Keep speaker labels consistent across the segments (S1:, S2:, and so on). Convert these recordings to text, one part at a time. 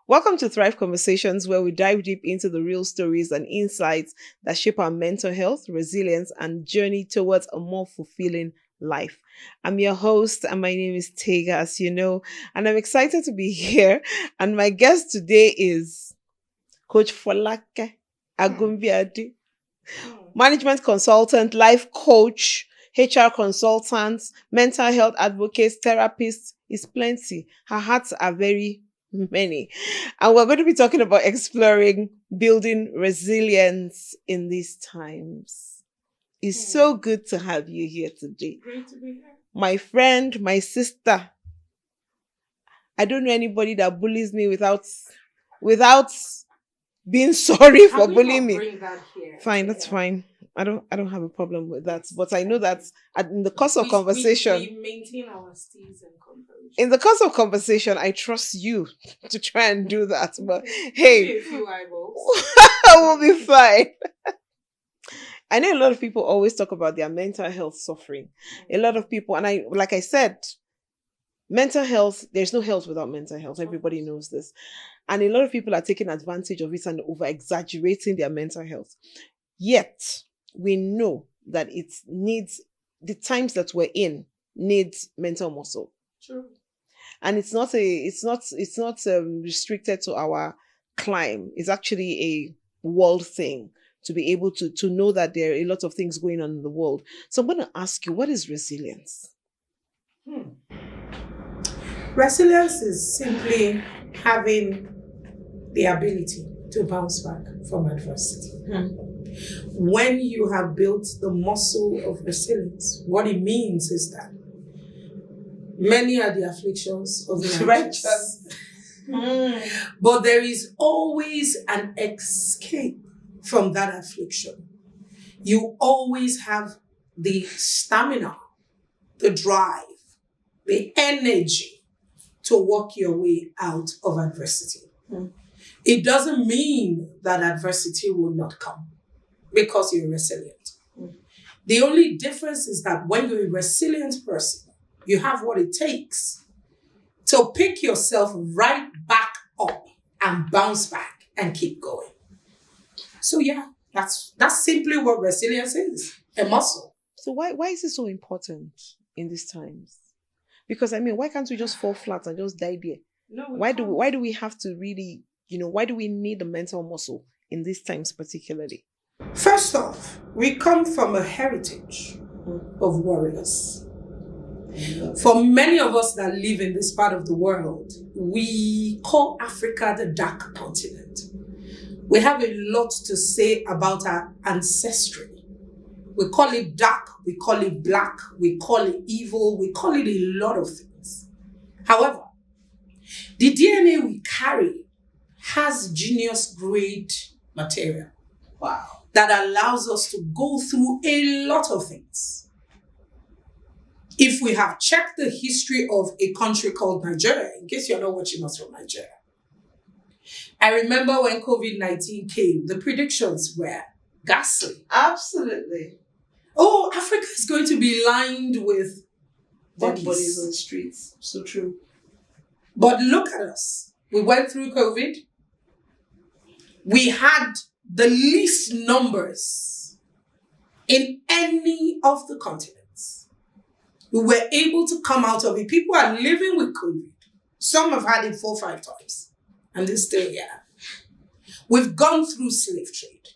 S1: Welcome to Thrive Conversations, where we dive deep into the real stories and insights that shape our mental health, resilience, and journey towards a more fulfilling life. I'm your host, and my name is Tega, as you know, and I'm excited to be here. And my guest today is Coach Folake Agumbiadi, management consultant, life coach, HR consultant, mental health advocate, therapist. Is plenty. Her hats are very many. And we're going to be talking about exploring building resilience in these times. It's so good to have you here today.
S2: Great to be here.
S1: My friend, my sister. I don't know anybody that bullies me without being sorry for bullying me.
S2: Bring that here.
S1: Fine, that's fine. I don't have a problem with that. But I know that in the course of conversation,
S2: we maintain our steez and composure.
S1: in the course of conversation, I trust you to try and do that. But hey,
S2: A few eyeballs.
S1: I will be fine. I know a lot of people always talk about their mental health suffering. A lot of people, and like I said, mental health, there's no health without mental health. Everybody knows this. And a lot of people are taking advantage of it and over-exaggerating their mental health. Yet, we know that it needs, the times that we're in needs mental muscle.
S2: True.
S1: And it's not restricted to our climb. It's actually a world thing to be able to know that there are a lot of things going on in the world. So I'm going to ask you, what is resilience?
S2: Resilience is simply having the ability to bounce back from adversity. When you have built the muscle of resilience, what it means is that many are the afflictions of the righteous. But there is always an escape from that affliction. You always have the stamina, the drive, the energy to walk your way out of adversity. It doesn't mean that adversity will not come because you're resilient. The only difference is that when you're a resilient person, you have what it takes to pick yourself right back up and bounce back and keep going. So yeah, that's simply what resilience is, a muscle.
S1: So why is it so important in these times? Because why can't we just fall flat and just die there?
S2: No,
S1: why do we have to really, why do we need the mental muscle in these times particularly?
S2: First off, we come from a heritage of warriors. For many of us that live in this part of the world, we call Africa the dark continent. We have a lot to say about our ancestry. We call it dark, we call it black, we call it evil, we call it a lot of things. However, the DNA we carry has genius grade material. Wow. That allows us to go through a lot of things. If we have checked the history of a country called Nigeria, in case you're not watching us from Nigeria, I remember when COVID-19 came, the predictions were ghastly.
S1: Absolutely.
S2: Oh, Africa is going to be lined with
S1: dead bodies on the streets. So true.
S2: But look at us. We went through COVID. We had the least numbers in any of the continents. We were able to come out of it. People are living with COVID. Some have had it 4 or 5 times. And they're still here. We've gone through slave trade.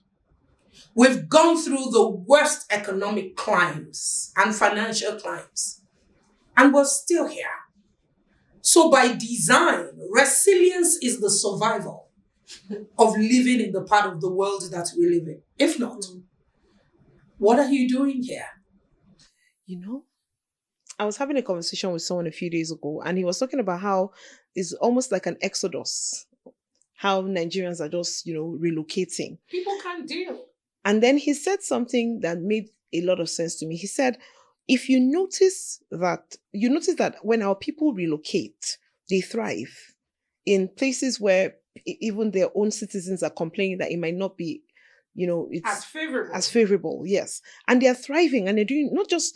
S2: We've gone through the worst economic climbs and financial climbs. And we're still here. So by design, resilience is the survival of living in the part of the world that we live in. If not, what are you doing here?
S1: I was having a conversation with someone a few days ago, and he was talking about how it's almost like an exodus, how Nigerians are just, relocating.
S2: People can't deal.
S1: And then he said something that made a lot of sense to me. He said, if you notice that when our people relocate, they thrive in places where even their own citizens are complaining that it might not be, it's as favorable. Yes. And they're thriving, and they're doing not just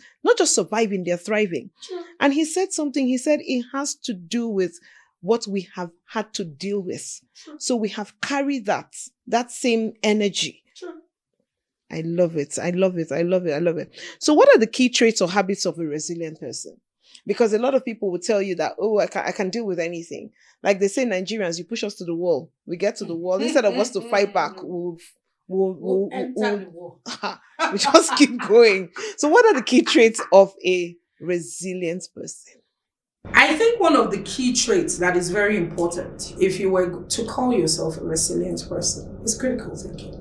S1: surviving, they're thriving.
S2: Sure.
S1: And he said something, he said it has to do with what we have had to deal with. So we have carried that same energy. I love it. I love it. I love it. I love it. So what are the key traits or habits of a resilient person? Because a lot of people will tell you that, oh, I can deal with anything. Like they say, Nigerians, you push us to the wall. We get to the wall. Instead of us to fight back, we'll
S2: enter the wall.
S1: we just keep going. So what are the key traits of a resilient person?
S2: I think one of the key traits that is very important, if you were to call yourself a resilient person, is critical thinking.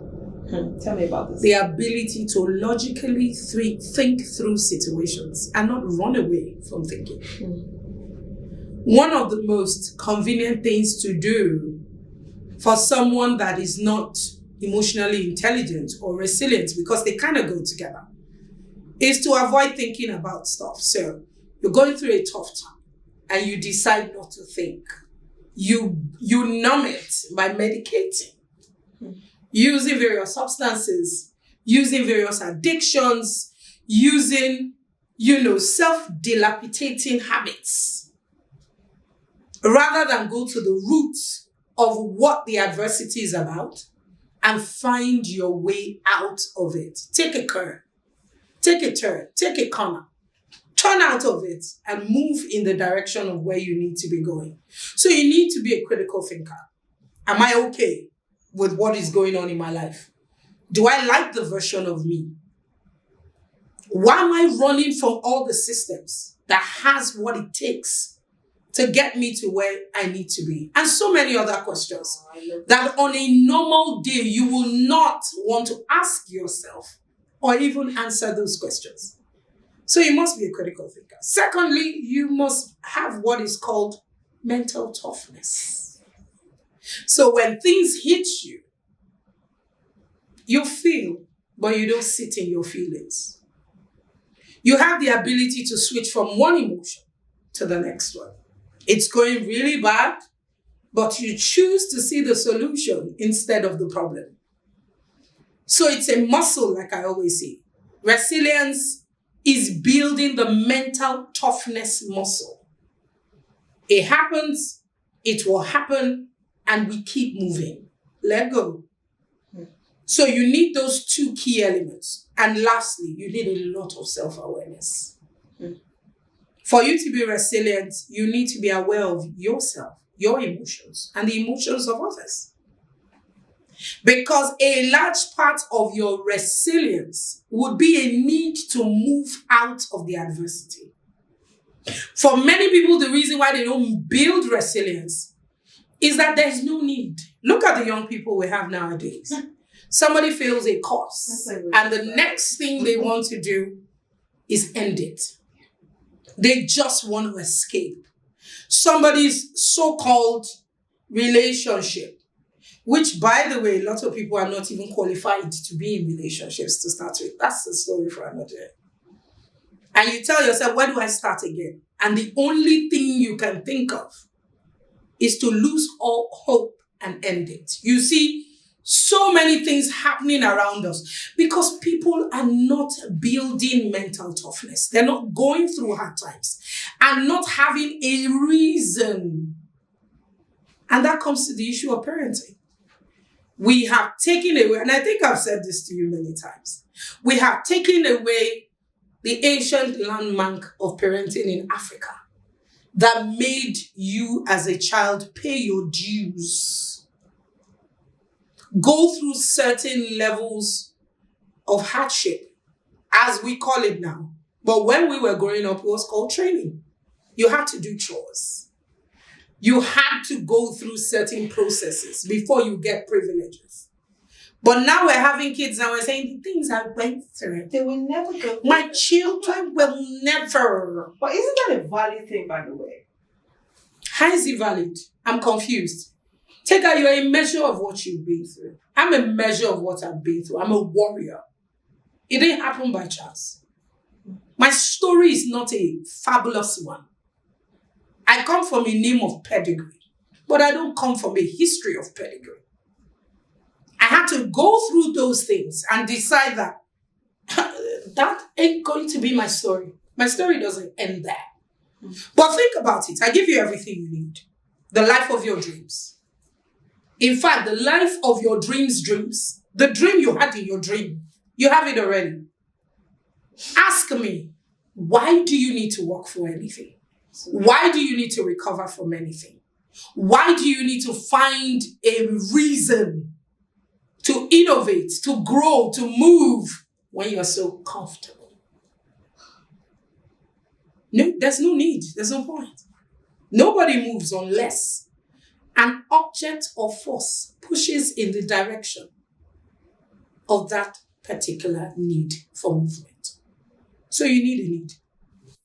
S1: Tell me about this.
S2: The ability to logically think through situations and not run away from thinking. One of the most convenient things to do for someone that is not emotionally intelligent or resilient, because they kind of go together, is to avoid thinking about stuff. So you're going through a tough time and you decide not to think. You numb it by medicating, using various substances, using various addictions, using, self-dilapidating habits, rather than go to the root of what the adversity is about and find your way out of it. Take a curve, take a turn, take a corner, turn out of it and move in the direction of where you need to be going. So you need to be a critical thinker. Am I okay with what is going on in my life? Do I like the version of me? Why am I running from all the systems that has what it takes to get me to where I need to be? And so many other questions that on a normal day, you will not want to ask yourself or even answer those questions. So you must be a critical thinker. Secondly, you must have what is called mental toughness. So when things hit you, you feel, but you don't sit in your feelings. You have the ability to switch from one emotion to the next one. It's going really bad, but you choose to see the solution instead of the problem. So it's a muscle, like I always say. Resilience is building the mental toughness muscle. It happens, it will happen, and we keep moving. Let go. So you need those two key elements. And lastly, you need a lot of self-awareness. For you to be resilient, you need to be aware of yourself, your emotions, and the emotions of others. Because a large part of your resilience would be a need to move out of the adversity. For many people, the reason why they don't build resilience is that there's no need. Look at the young people we have nowadays. Somebody fails a course, and the next thing they want to do is end it. They just want to escape somebody's so-called relationship, which, by the way, a lot of people are not even qualified to be in relationships to start with. That's a story for another day. And you tell yourself, where do I start again? And the only thing you can think of is to lose all hope and end it. You see, so many things happening around us because people are not building mental toughness. They're not going through hard times and not having a reason. And that comes to the issue of parenting. We have taken away, and I think I've said this to you many times, we have taken away the ancient landmark of parenting in Africa that made you as a child pay your dues, go through certain levels of hardship, as we call it now. But when we were growing up, it was called training. You had to do chores. You had to go through certain processes before you get privileges. But now we're having kids and we're saying, the things I went through,
S1: They will never go.
S2: my children will never.
S1: But isn't that a valid thing, by the way?
S2: How is it valid? I'm confused. Take out, you're a measure of what you've been through. I'm a measure of what I've been through. I'm a warrior. It didn't happen by chance. My story is not a fabulous one. I come from a name of pedigree, but I don't come from a history of pedigree. I had to go through those things and decide that that ain't going to be my story. My story doesn't end there. But think about it. I give you everything you need. the life of your dreams. In fact, the life of your dreams, the dream you had in your dream, you have it already. Ask me, why do you need to work for anything? Why do you need to recover from anything? Why do you need to find a reason to innovate, to grow, to move when you're so comfortable? No, there's no need. There's no point. Nobody moves unless an object or force pushes in the direction of that particular need for movement. So you need a need.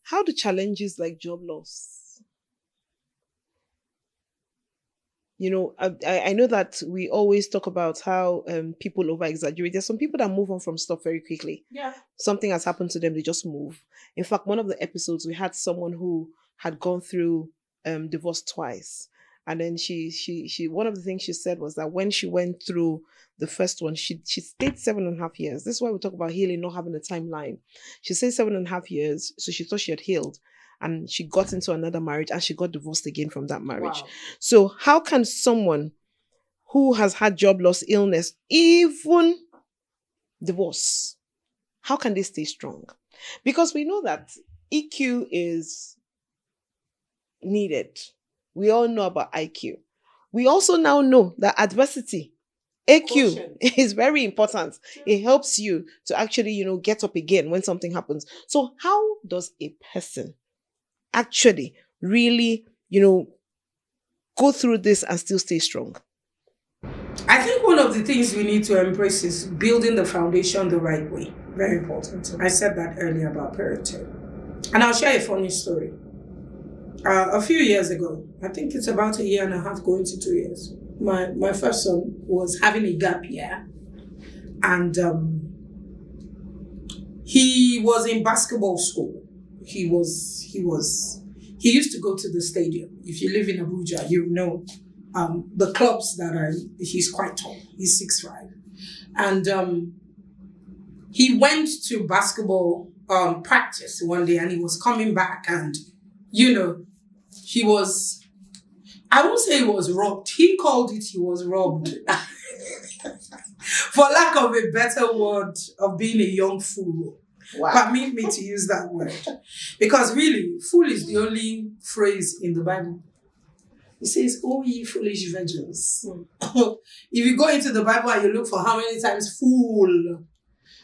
S1: How do challenges like job loss? I know that we always talk about how people over exaggerate. There's some people that move on from stuff very quickly.
S2: Yeah.
S1: Something has happened to them, they just move. In fact, one of the episodes we had someone who had gone through divorce twice. And then she one of the things she said was that when she went through the first one, she stayed 7.5 years. This is why we talk about healing, not having a timeline. She stayed 7.5 years, so she thought she had healed. And she got into another marriage and she got divorced again from that marriage.
S2: Wow.
S1: So how can someone who has had job loss, illness, even divorce, how can they stay strong? Because we know that EQ is needed. We all know about IQ. We also now know that adversity, AQ,
S2: Quotient.
S1: is very important. It helps you to actually, get up again when something happens. So how does a person actually really, go through this and still stay strong?
S2: I think one of the things we need to embrace is building the foundation the right way. Very important. I said that earlier about parenting. And I'll share a funny story. A few years ago, I think it's about 1.5 years, going to 2 years, my first son was having a gap year. And he was in basketball school. He used to go to the stadium. If you live in Abuja, you know the clubs that are, he's quite tall. He's 6'5". And he went to basketball practice one day and he was coming back and, he was, I won't say he was robbed. He called it he was robbed. For lack of a better word of being a young fool. Wow. Permit me to use that word. Because really, fool is the only phrase in the Bible. It says, "Oh, ye foolish virgins." If you go into the Bible and you look for how many times fool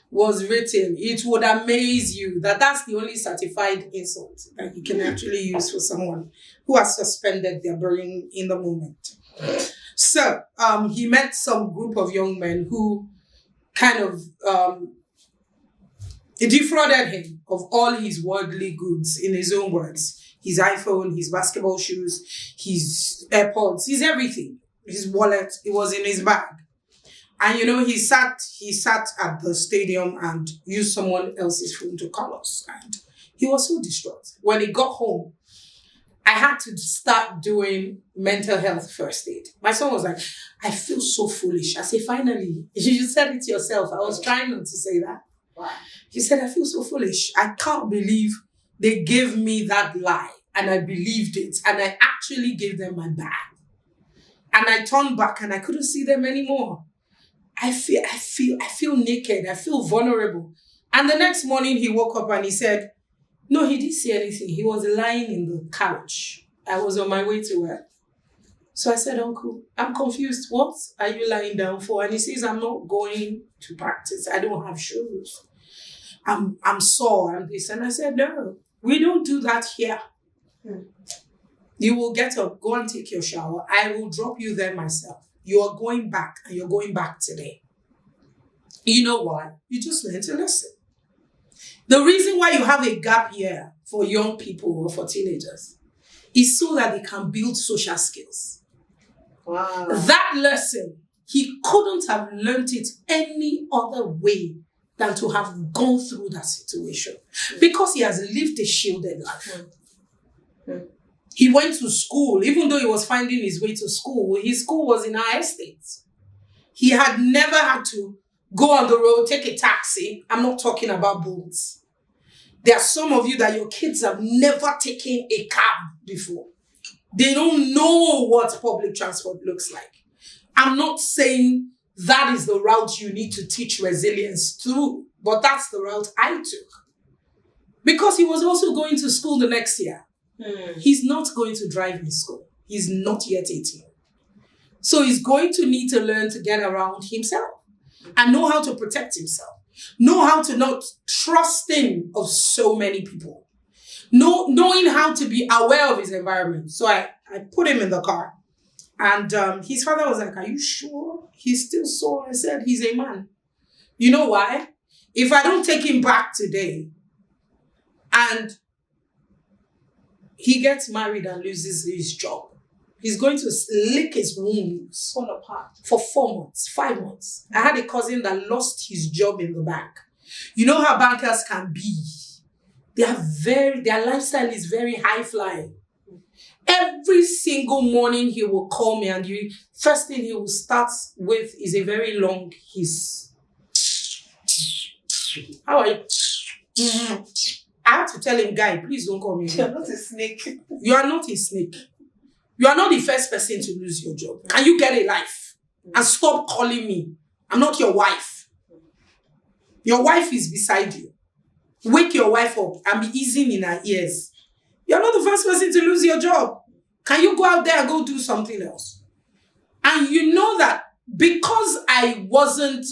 S2: was written, it would amaze you that that's the only certified insult that you can actually use for someone who has suspended their brain in the moment. So he met some group of young men who kind of defrauded him of all his worldly goods, in his own words. His iPhone, his basketball shoes, his AirPods, his everything. His wallet, it was in his bag. And he sat at the stadium and used someone else's phone to call us. And he was so distraught. When he got home, I had to start doing mental health first aid. My son was like, "I feel so foolish." I said, "Finally, you said it yourself." I was trying not to say that. Wow. He said, "I feel so foolish. I can't believe they gave me that lie." And I believed it. And I actually gave them my bag. And I turned back and I couldn't see them anymore. I feel naked. I feel vulnerable. And the next morning he woke up and he said, no, he didn't see anything. He was lying in the couch. I was on my way to work. So I said, "Uncle, I'm confused. What are you lying down for?" And he says, "I'm not going to practice. I don't have shoes. I'm sore and this." And I said, "No, we don't do that here. You will get up, go and take your shower. I will drop you there myself. You are going back and you're going back today." You know why? You just learn to listen. The reason why you have a gap year for young people or for teenagers is so that they can build social skills. Wow. That lesson, he couldn't have learned it any other way than to have gone through that situation because he has lived a shielded life. He went to school, even though he was finding his way to school, his school was in our estate. He had never had to go on the road, take a taxi. I'm not talking about boats. There are some of you that your kids have never taken a cab before. They don't know what public transport looks like. I'm not saying that is the route you need to teach resilience through, but that's the route I took. Because he was also going to school the next year. He's not going to drive in school. He's not yet 18. So he's going to need to learn to get around himself and know how to protect himself. Know how to not trust in of so many people. Knowing how to be aware of his environment. So I put him in the car. And his father was like, are you sure he's still sore? I said, he's a man. You know why? If I don't take him back today and he gets married and loses his job, he's going to lick his wounds
S1: Fall apart.
S2: for 4 months, 5 months. I had a cousin that lost his job in the bank. You know how bankers can be. Their lifestyle is very high flying. Every single morning he will call me and first thing he will start with is a very long hiss. How are you? I had to tell him, guy, please don't call me.
S1: You're not a snake.
S2: You are not a snake. You are not the first person to lose your job. Can you get a life? And stop calling me. I'm not your wife. Your wife is beside you. Wake your wife up and be easing in her ears. You're not the first person to lose your job. Can you go out there and go do something else? And you know that because I wasn't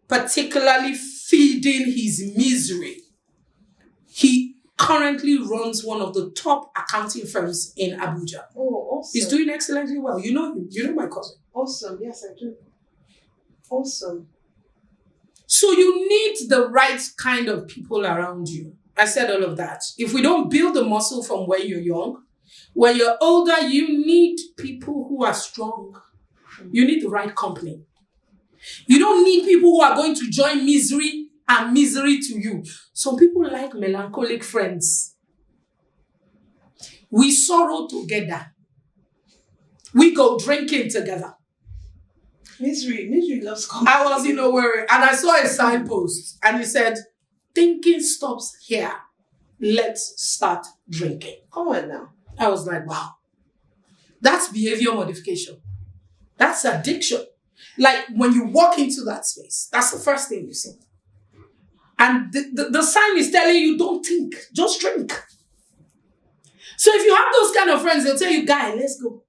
S2: particularly feeding his misery, he currently runs one of the top accounting firms in Abuja.
S1: Oh, awesome.
S2: He's doing excellently well. You know him. You know my cousin.
S1: Awesome. Yes, I do. Awesome.
S2: So you need the right kind of people around you. I said all of that. If we don't build the muscle from when you're young, when you're older, you need people who are strong. You need the right company. You don't need people who are going to join misery and misery to you. Some people like melancholic friends. We sorrow together. We go drinking together.
S1: Misery loves company.
S2: I was in a worry and I saw a signpost and it said, thinking stops here. Let's start drinking.
S1: Come on now.
S2: I was like, wow. That's behavior modification. That's addiction. Like when you walk into that space, that's the first thing you see. And the sign is telling you, don't think, just drink. So if you have those kind of friends, they'll tell you, guy, let's go.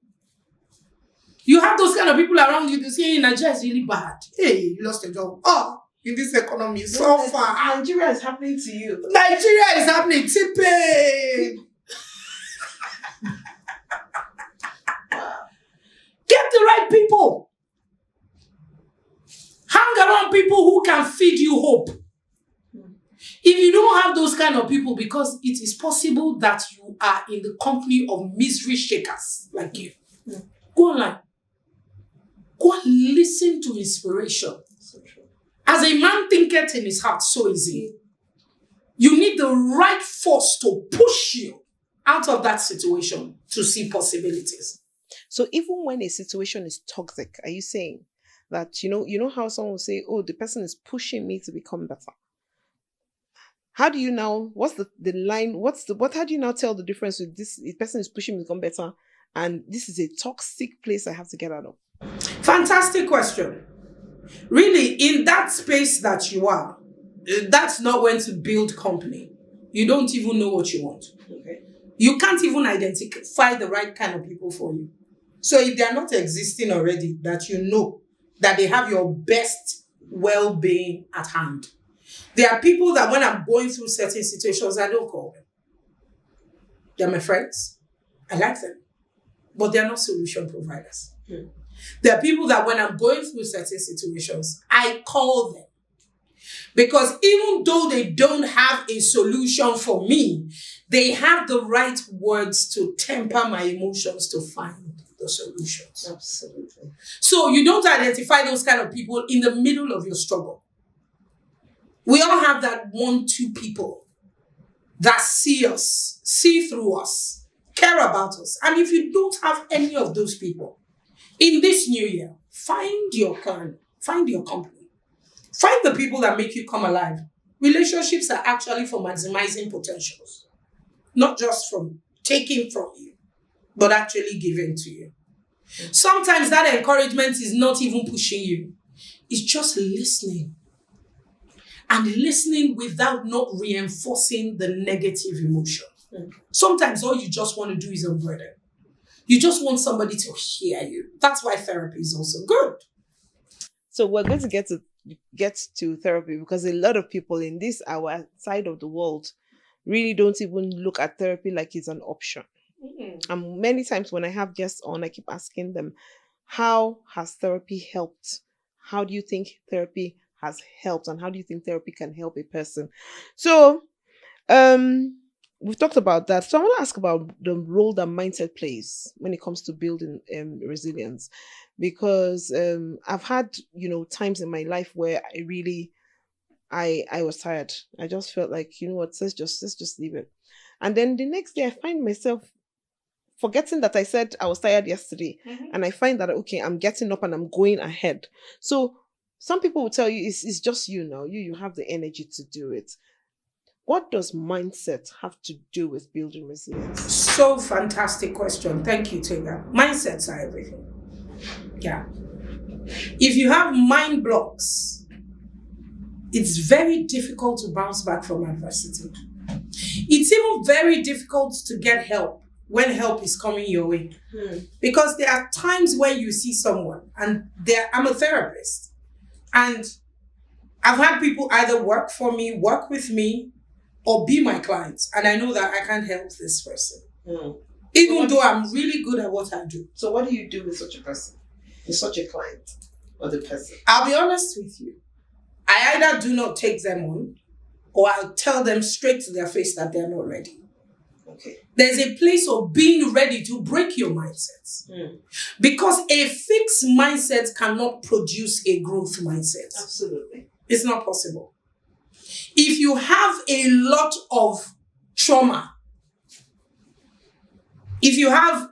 S2: You have those kind of people around you, they say, Nigeria is really bad. Hey, you lost your job. Oh, in this economy, so far.
S1: Nigeria is happening to you.
S2: Nigeria is happening. Tipping. Get the right people. Hang around people who can feed you hope. If you don't have those kind of people, because it is possible that you are in the company of misery shakers like you, go online. Go and listen to inspiration.
S1: So true.
S2: As a man thinketh in his heart, so is he. You need the right force to push you out of that situation to see possibilities.
S1: So even when a situation is toxic, are you saying that, you know how someone will say, oh, the person is pushing me to become better? How do you now, what's the line, how do you now tell the difference with this, the person is pushing me to become better and this is a toxic place I have to get out of?
S2: Fantastic question. Really, in that space that you are, that's not when to build company. You don't even know what you want.
S1: Okay.
S2: You can't even identify the right kind of people for you. So if they are not existing already, that you know that they have your best well-being at hand. There are people that when I'm going through certain situations, I don't call them. They're my friends. I like them. But they're not solution providers. There are people that when I'm going through certain situations, I call them. Because even though they don't have a solution for me, they have the right words to temper my emotions to find the solutions.
S1: Absolutely.
S2: So you don't identify those kind of people in the middle of your struggle. We all have that 1-2 people that see us, see through us, care about us. And if you don't have any of those people, in this new year, find your clan, find your company. Find the people that make you come alive. Relationships are actually for maximizing potentials, not just from taking from you. but actually given to you. Sometimes that encouragement is not even pushing you. It's just listening. And listening without not reinforcing the negative emotion. Sometimes all you just want to do is unburden. You just want somebody to hear you. That's why therapy is also good.
S1: So we're going to get to therapy because a lot of people in this our side of the world really don't even look at therapy like it's an option. And many times when I have guests on, I keep asking them, how has therapy helped? How do you think therapy has helped? And how do you think therapy can help a person? So, we've talked about that. So I want to ask about the role that mindset plays when it comes to building resilience, because I've had times in my life where I was tired. I just felt like, what, let's just leave it. And then the next day I find myself forgetting that I said I was tired yesterday. And I find that, okay, I'm getting up and I'm going ahead. So some people will tell you it's just you now. You have the energy to do it. What does mindset have to do with building resilience?
S2: So fantastic question. Thank you, Taylor. Mindsets are everything. Yeah. If you have mind blocks, it's very difficult to bounce back from adversity. It's even very difficult to get help when help is coming your way. Because there are times when you see someone, and I'm a therapist, and I've had people either work for me, work with me, or be my clients, and I know that I can't help this person. Even though I'm really good at what I do.
S1: So what do you do with such a person? With such a client or the person?
S2: I'll be honest with you. I either do not take them on, or I'll tell them straight to their face that they're not ready.
S1: Okay.
S2: There's a place of being ready to break your mindsets. Because a fixed mindset cannot produce a growth mindset.
S1: Absolutely.
S2: It's not possible. If you have a lot of trauma, if you have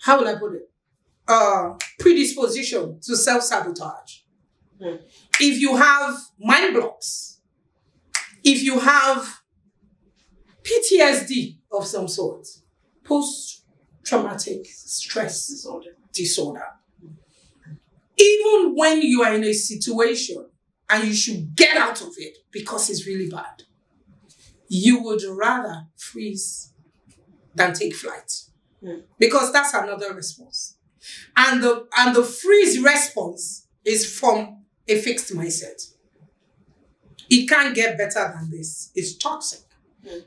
S2: how will I put it? Predisposition to self-sabotage. If you have mind blocks, if you have PTSD of some sort, post-traumatic stress disorder, even when you are in a situation and you should get out of it because it's really bad, you would rather freeze than take flight. Because that's another response. And the freeze response is from a fixed mindset. It can't get better than this. It's toxic.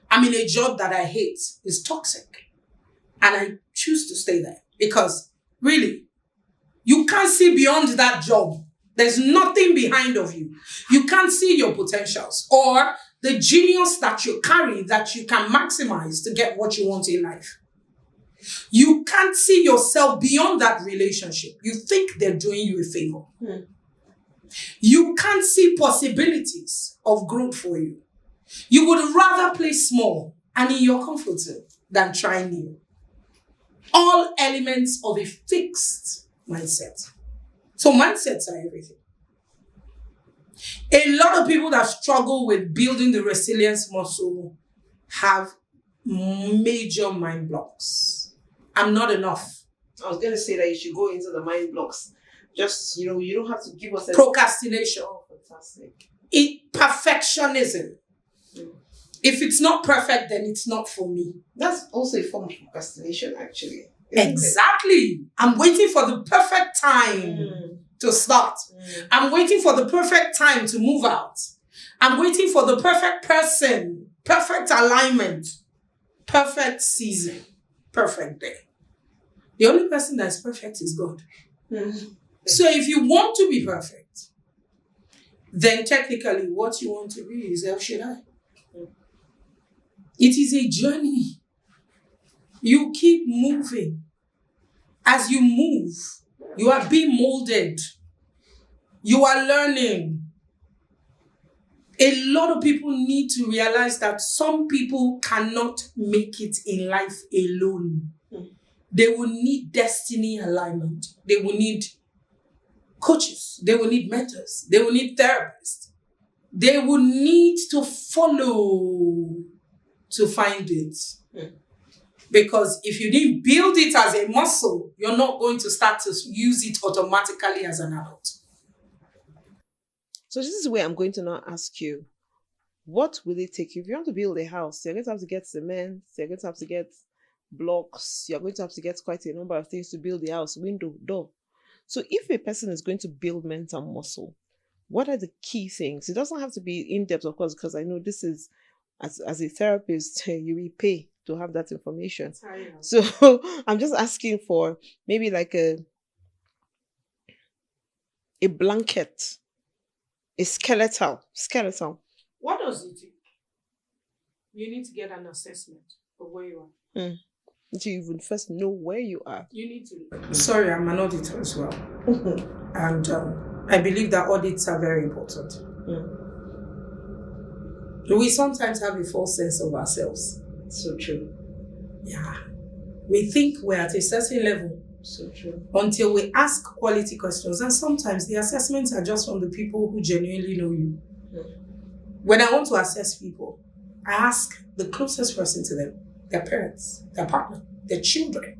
S2: I'm in a job that I hate. It's toxic. And I choose to stay there because really, you can't see beyond that job. There's nothing behind of you. You can't see your potentials or the genius that you carry that you can maximize to get what you want in life. You can't see yourself beyond that relationship. You think they're doing you a favor. You can't see possibilities of growth for you. You would rather play small and in your comfort zone than try new. All elements of a fixed mindset. So mindsets are everything. A lot of people that struggle with building the resilience muscle have major mind blocks. I'm not enough.
S1: I was going to say that you should go into the mind blocks. Just, you don't have to give us
S2: procrastination.
S1: Oh, fantastic.
S2: Perfectionism. If it's not perfect, then it's not for me.
S1: That's also a form of procrastination, actually.
S2: Exactly. I'm waiting for the perfect time to start. I'm waiting for the perfect time to move out. I'm waiting for the perfect person, perfect alignment, perfect season, perfect day. The only person that's perfect is God. So if you want to be perfect, then technically what you want to be is El Shaddai. It is a journey. You keep moving. As you move, you are being molded. You are learning. A lot of people need to realize that some people cannot make it in life alone. They will need destiny alignment. They will need coaches. They will need mentors. They will need therapists. They will need to follow to find it. Because if you didn't build it as a muscle, you're not going to start to use it automatically as an adult.
S1: So this is where I'm going to now ask you, what will it take? If you want to build a house, you're going to have to get cement, you're going to have to get blocks, you're going to have to get quite a number of things to build the house, window, door. So if a person is going to build mental muscle, what are the key things? It doesn't have to be in depth, of course, because I know this is, as a therapist, you will pay to have that information. So I'm just asking for maybe like a blanket, a skeletal.
S2: What does it take? You need to get an assessment of where you are.
S1: Do you even first know where you are?
S2: You need to. Sorry, I'm an auditor as well. And I believe that audits are very important. We sometimes have a false sense of ourselves.
S1: So true.
S2: Yeah. We think we're at a certain level.
S1: So true.
S2: Until we ask quality questions. And sometimes the assessments are just from the people who genuinely know you. When I want to assess people, I ask the closest person to them, their parents, their partner, their children.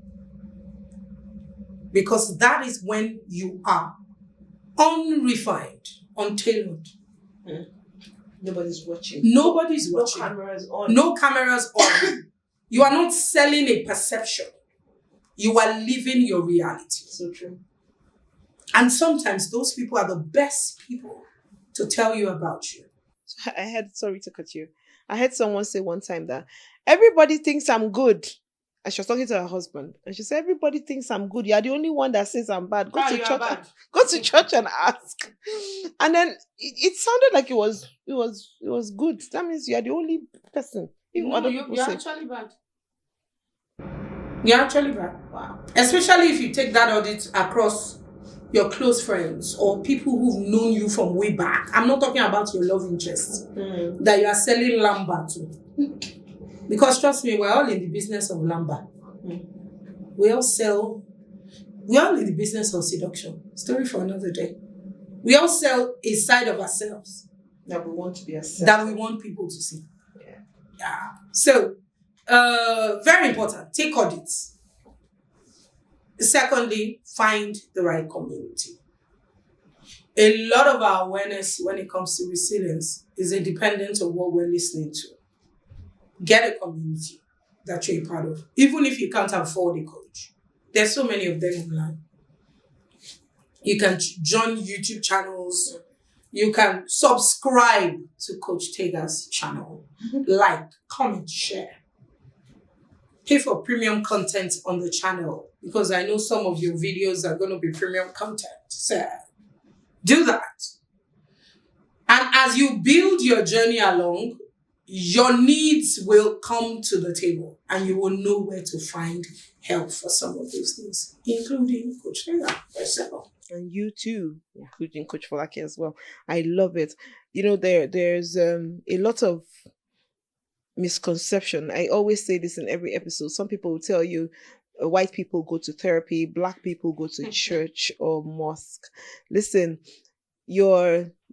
S2: Because that is when you are unrefined, untailored.
S1: Nobody's watching.
S2: Nobody's watching.
S1: No cameras on.
S2: No cameras on. You are not selling a perception. You are living your reality.
S1: So true.
S2: And sometimes those people are the best people to tell you about you.
S1: I heard, sorry to cut you. I heard someone say one time that everybody thinks I'm good. And she was talking to her husband. And she said, everybody thinks I'm good. You're the only one that says I'm bad. Go to church and ask. And then it sounded like it was good. That means you're the only person.
S2: You're actually bad. You're actually bad.
S1: Wow.
S2: Especially if you take that audit across your close friends or people who've known you from way back. I'm not talking about your love interest that you are selling lumber to. Because trust me, we're all in the business of lumber. We all in the business of seduction. Story for another day. We all sell a side of ourselves
S1: that we want to be accepted.
S2: That we want people to see. Yeah. So, very important. Take audits. Secondly, find the right community. A lot of our awareness when it comes to resilience is independent of what we're listening to. Get a community that you're a part of, even if you can't afford a coach. There's so many of them online. You can join YouTube channels. You can subscribe to Coach Tega's channel. Like, comment, share. Pay for premium content on the channel because I know some of your videos are going to be premium content. So do that. And as you build your journey along, your needs will come to the table and you will know where to find help for some of those things, including Coach Tega herself.
S1: And you too, including Coach Folake as well. I love it. You know, there's a lot of misconception. I always say this in every episode. Some people will tell you white people go to therapy, black people go to church or mosque. Listen,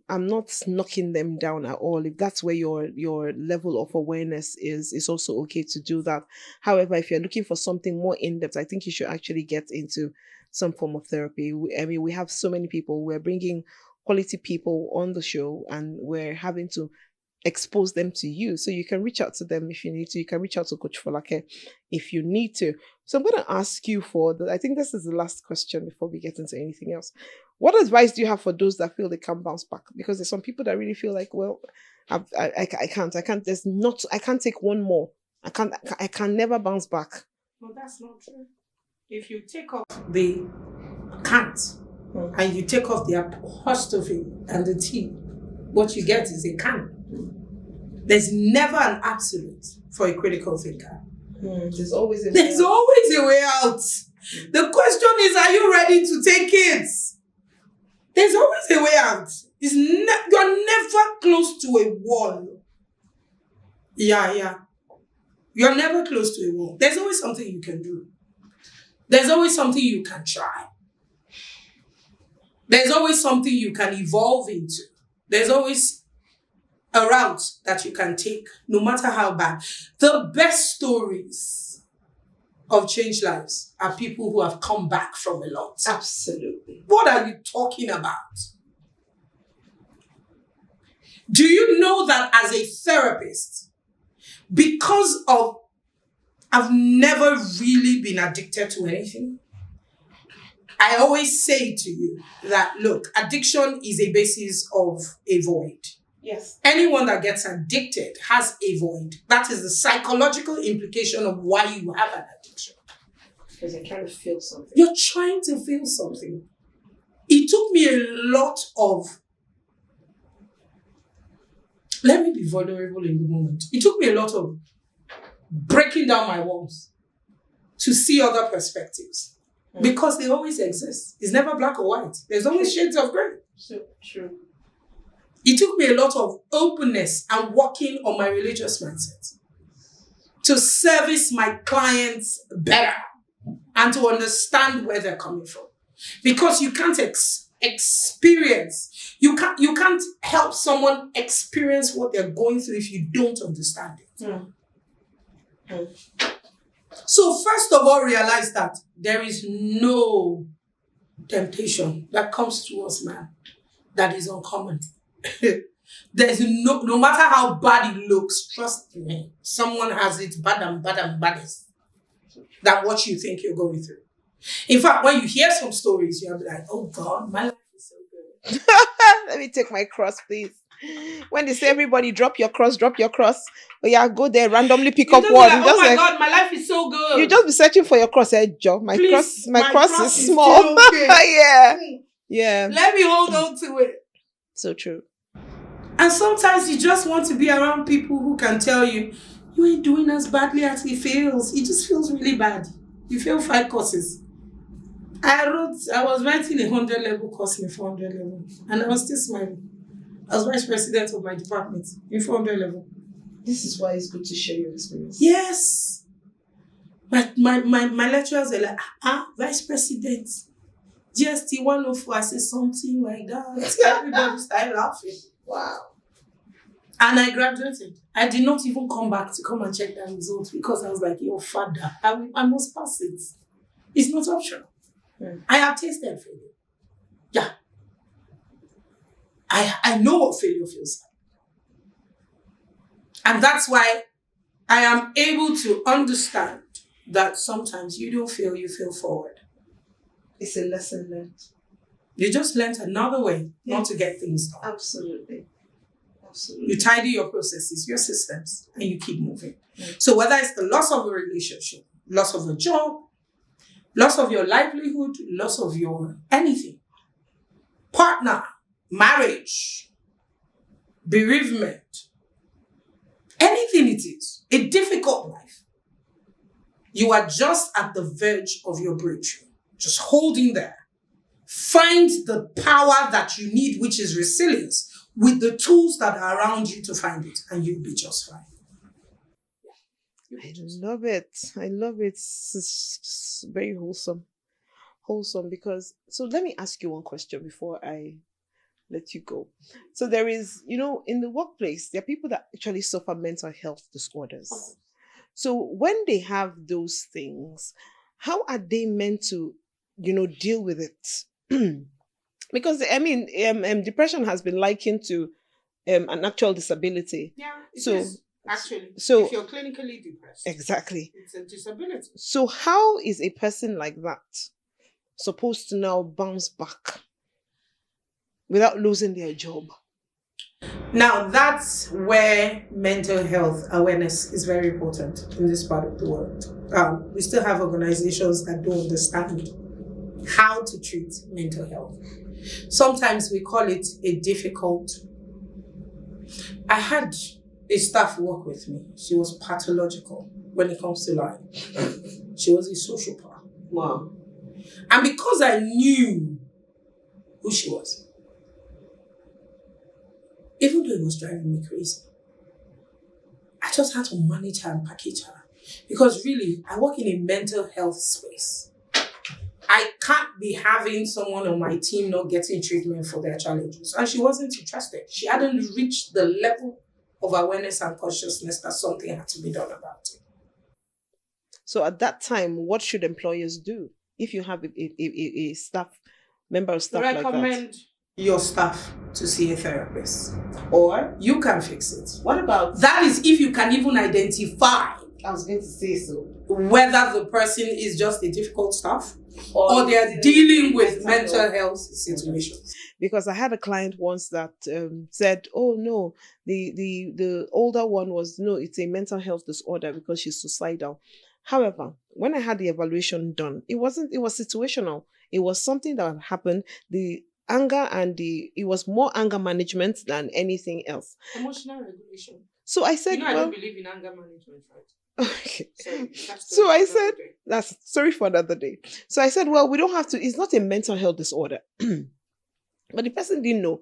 S1: I'm not knocking them down at all. If that's where your level of awareness is, it's also okay to do that. However, if you're looking for something more in-depth, I think you should actually get into some form of therapy. We have so many people. We're bringing quality people on the show and we're having to expose them to you. So you can reach out to them if you need to. You can reach out to Coach Folake if you need to. So I'm going to ask you I think this is the last question before we get into anything else. What advice do you have for those that feel they can't bounce back? Because there's some people that really feel like, well, I can't. I can't take one more. I can never bounce back.
S2: No, that's not true. If you take off the can't and you take off the apostrophe and the T, what you get is a can. There's never an absolute for a critical thinker.
S1: There's always a
S2: way out. The question is, are you ready to take it? There's always a way out. You're never close to a wall. Yeah. You're never close to a wall. There's always something you can do. There's always something you can try. There's always something you can evolve into. There's always a route that you can take, no matter how bad. The best stories of changed lives are people who have come back from a lot.
S1: Absolutely.
S2: What are you talking about? Do you know that as a therapist, because of I've never really been addicted to anything, I always say to you that, look, addiction is a basis of a void.
S1: Yes.
S2: Anyone that gets addicted has a void. That is the psychological implication of why you have an addiction.
S1: Because you're trying to feel something.
S2: You're trying to feel something. It took me a lot of, let me be vulnerable in the moment. It took me a lot of breaking down my walls to see other perspectives. Because they always exist. It's never black or white. There's always shades of gray.
S1: So true.
S2: It took me a lot of openness and working on my religious mindset to service my clients better and to understand where they're coming from. Because you can't experience, you can't help someone experience what they're going through if you don't understand it. So first of all, realize that there is no temptation that comes to us, man, that is uncommon. There's no matter how bad it looks, trust me, someone has it bad and baddest than what you think you're going through. In fact, when you hear some stories, you'll be like, oh God, my life is so good.
S1: Let me take my cross, please. When they say everybody drop your cross, oh yeah, go there, randomly pick up one.
S2: Like, oh my God, my life is so good.
S1: You just be searching for your cross, Joe. My
S2: Please,
S1: cross is small.
S2: Okay.
S1: Yeah.
S2: Let me hold on to it.
S1: So true.
S2: And sometimes you just want to be around people who can tell you, you ain't doing as badly as it feels. It just feels really bad. You fail 5 courses. I was writing a 100 level course in 400 level, and I was still smiling. I was vice president of my department in 400 level.
S1: This is why it's good to share your experience.
S2: Yes. My lecturers were like, vice president. GST 104, I said something like that. Everybody started laughing.
S1: Wow.
S2: And I graduated. I did not even come back to come and check the results because I was like, your father, I must pass it. It's not optional. I have tasted failure. Yeah. I know what failure feels like. And that's why I am able to understand that sometimes you don't fail, you fail forward.
S1: It's a lesson learned.
S2: You just learned another way not to get things done.
S1: Absolutely.
S2: You tidy your processes, your systems, and you keep moving. So whether it's the loss of a relationship, loss of a job, loss of your livelihood, loss of your anything, partner, marriage, bereavement, anything it is, a difficult life, you are just at the verge of your breakthrough, just holding there. Find the power that you need, which is resilience, with the tools that are around you to find it, and you'll be just fine.
S1: I love it. It's just very wholesome. Because, so let me ask you one question before I let you go. So there is, in the workplace, there are people that actually suffer mental health disorders. So when they have those things, how are they meant to, deal with it? Because, depression has been likened to an actual disability.
S2: Yeah, it
S1: So
S2: is, actually.
S1: so-
S2: if you're clinically depressed,
S1: Exactly.
S2: it's a disability.
S1: So how is a person like that supposed to now bounce back without losing their job?
S2: Now, that's where mental health awareness is very important in this part of the world. We still have organizations that don't understand how to treat mental health. Sometimes we call it a difficult. I had a staff work with me. She was pathological when it comes to lying. She was a sociopath.
S1: Wow.
S2: And because I knew who she was, even though it was driving me crazy, I just had to manage her and package her. Because really, I work in a mental health space. I can't be having someone on my team not getting treatment for their challenges. And she wasn't interested. She hadn't reached the level of awareness and consciousness that something had to be done about it.
S1: So at that time, what should employers do if you have a staff member of staff like that?
S2: Recommend your staff to see a therapist, or you can fix it.
S1: What about
S2: that? Is if you can even identify.
S1: I was going to say so.
S2: Whether the person is just a difficult staff or they are dealing with mental health situations.
S1: Because I had a client once that said, "Oh no, the older one was no, it's a mental health disorder because she's suicidal." However, when I had the evaluation done, it was situational. It was something that happened. The anger it was more anger management than anything else.
S2: Emotional regulation.
S1: So I said,
S2: I don't believe in anger management, right?
S1: Okay. So I said, that's sorry for another day. So I said, well, we don't have to, it's not a mental health disorder. But the person didn't know.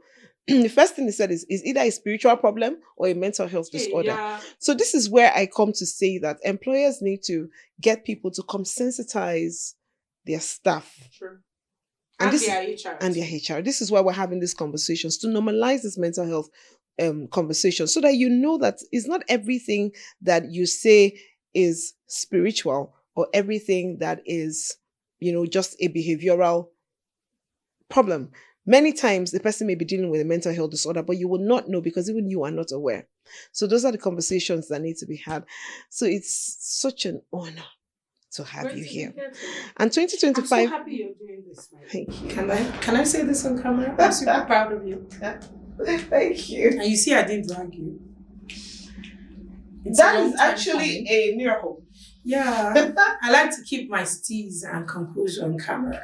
S1: The first thing he said is either a spiritual problem or a mental health disorder. Yeah. So this is where I come to say that employers need to get people to come sensitize their staff.
S2: Sure.
S1: And their HR. And their HR. This is why we're having these conversations, to normalize this mental health conversation, so that you know that it's not everything that you say is spiritual or everything that is, just a behavioral problem. Many times the person may be dealing with a mental health disorder, but you will not know because even you are not aware. So those are the conversations that need to be had. So it's such an honor to have you here. And 2025.
S2: I'm so happy you're doing this. Thank you. Can I say this on camera? I'm super proud of you.
S1: Thank you.
S2: And you see, I didn't drag you.
S1: That is actually a miracle.
S2: Yeah. I like to keep my steez and composure on camera.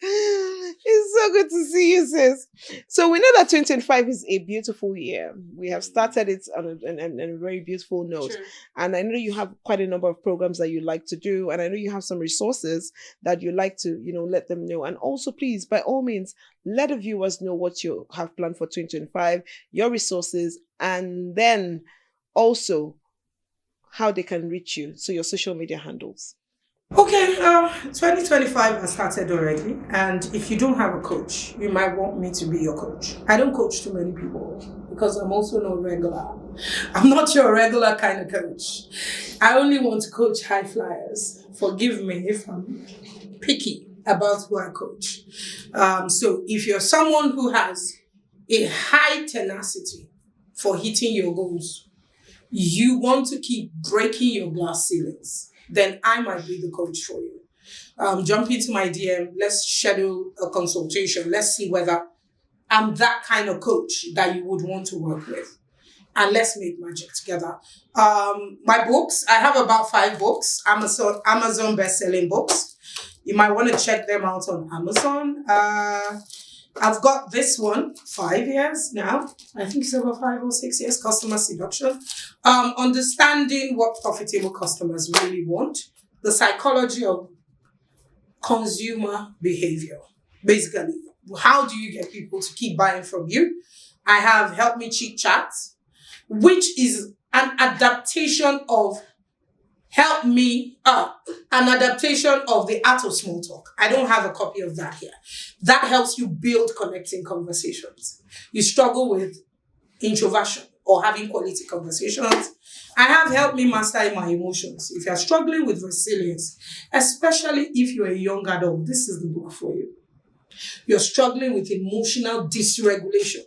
S1: It's so good to see you, sis. So we know that 2025 is a beautiful year. We have started it on a very beautiful note. Sure. And I know you have quite a number of programs that you like to do. And I know you have some resources that you like to, let them know. And also, please, by all means, let the viewers know what you have planned for 2025, your resources, and then also how they can reach you. So your social media handles.
S2: Okay, 2025 has started already, and if you don't have a coach, you might want me to be your coach. I don't coach too many people because I'm also not regular. I'm not your regular kind of coach. I only want to coach high flyers. Forgive me if I'm picky about who I coach. So if you're someone who has a high tenacity for hitting your goals, you want to keep breaking your glass ceilings, then I might be the coach for you. Jump into my DM. Let's schedule a consultation. Let's see whether I'm that kind of coach that you would want to work with. And let's make magic together. My books, I have about 5 books, Amazon best-selling books. You might want to check them out on Amazon. I've got this one, 5 years now. I think it's over 5 or 6 years, Customer Seduction. Understanding what profitable customers really want. The psychology of consumer behavior. Basically, how do you get people to keep buying from you? I have Help Me Chit Chat, which is an adaptation of Help Me Up, an adaptation of the art of small talk. I don't have a copy of that here. That helps you build connecting conversations. You struggle with introversion or having quality conversations. I have Help Me Master My Emotions. If you're struggling with resilience, especially if you're a young adult, this is the book for you. You're struggling with emotional dysregulation.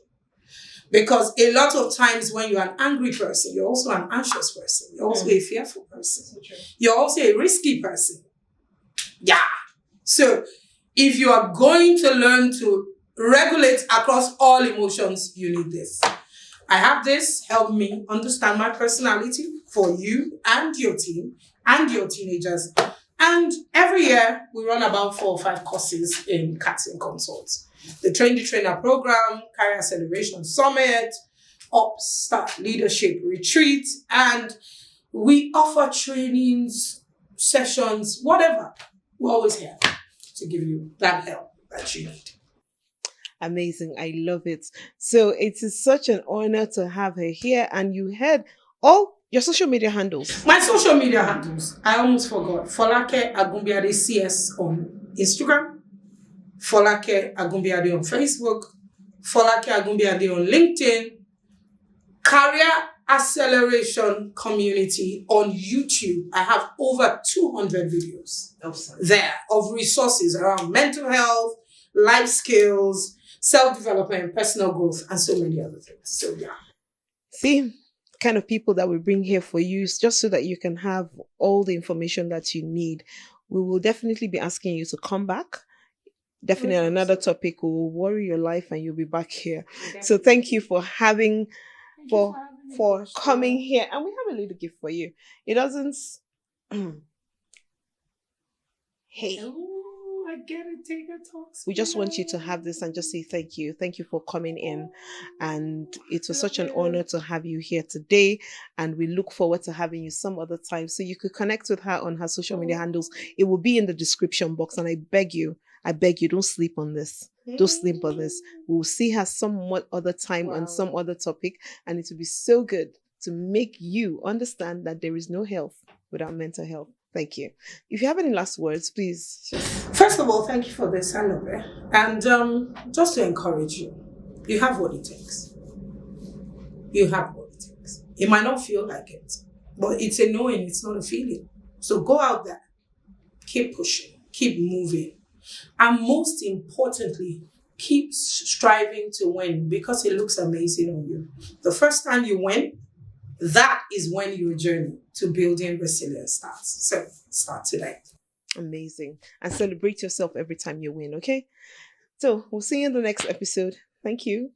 S2: Because a lot of times when you're an angry person, you're also an anxious person. You're also a fearful person. You're also a risky person. Yeah. So if you are going to learn to regulate across all emotions, you need this. I have this. Help me understand my personality for you and your team and your teenagers. And every year we run about 4 or 5 courses in Catting Consults. The Train the Trainer program, Career Acceleration Summit, Upstart Leadership Retreat, and we offer trainings, sessions, whatever. We're always here to give you that help that you need.
S1: Amazing. I love it. So it is such an honor to have her here, and you had all your social media handles.
S2: My social media handles, I almost forgot. Folake Agumbiade CS on Instagram. Folake Agumbiade on Facebook, Folake Agumbiade on LinkedIn, Career acceleration community on YouTube. I have over 200 videos there of resources around mental health, life skills, self-development, personal growth, and so many other things. So yeah.
S1: See, kind of people that we bring here for you is just so that you can have all the information that you need. We will definitely be asking you to come back. Definitely on another topic will worry your life and you'll be back here. So thank you for having for coming here. And we have a little gift for you. It doesn't hey.
S2: Oh, I get it. Take a talk.
S1: We just want you to have this and just say thank you. Thank you for coming in. And it was such an honor to have you here today. And we look forward to having you some other time. So you could connect with her on her social media handles. It will be in the description box. And I beg you, don't sleep on this. Don't sleep on this. We'll see her somewhat other time on some other topic. And it will be so good to make you understand that there is no health without mental health. Thank you. If you have any last words, please.
S2: First of all, thank you for this, Hanover. And just to encourage you, you have what it takes. You have what it takes. It might not feel like it, but it's a knowing, it's not a feeling. So go out there, keep pushing, keep moving. And most importantly, keep striving to win because it looks amazing on you. The first time you win, that is when your journey to building resilience starts. So start today.
S1: Amazing. And celebrate yourself every time you win, okay? So we'll see you in the next episode. Thank you.